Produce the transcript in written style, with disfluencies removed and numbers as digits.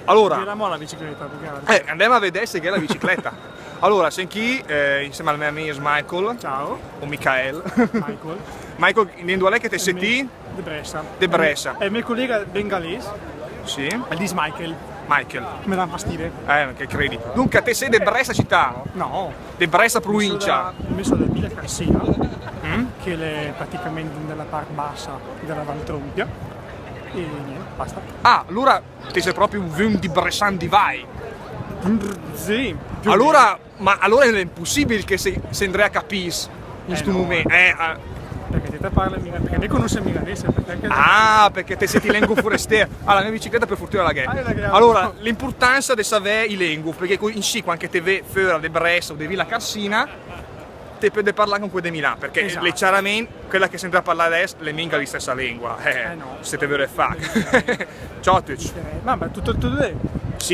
Allora, giriamo la bicicletta, perché andiamo a vedere se è la bicicletta. Allora, siamo qui insieme al mio amico Michael, ciao, o Michael. Michael. Michael, in due lei che TST? De Brescia. De Brescia. E il mio collega bengalese, Sì, dice Michael, Michael. mi dà fastidio. Che credi? Dunque, te sei di Brescia città? No, Di Brescia provincia? ho messo da Villa Carsina, che è praticamente nella parte bassa della Val Trompia. E niente, basta. Ah, allora ti sei proprio un di Bressan di vai. Sì, più Allora, ma allora è impossibile che se Andrea capisse in questo no. momento. perché te parla milanese, perché ne conosce milanese, perché Perché te sei lengo forestiero. La mia bicicletta per fortuna la ghe. Allora, l'importanza di sapere i lengu, perché in sì, quando te ve fuori di Brescia o di Villa Carsina, te puoi parlare con quelli di Milano, perché esatto. le chiaramente quella che sembra parlare adesso è minga di stessa lingua. no. Siete vero e fa. Ciao a tutti. Ma tutto bene.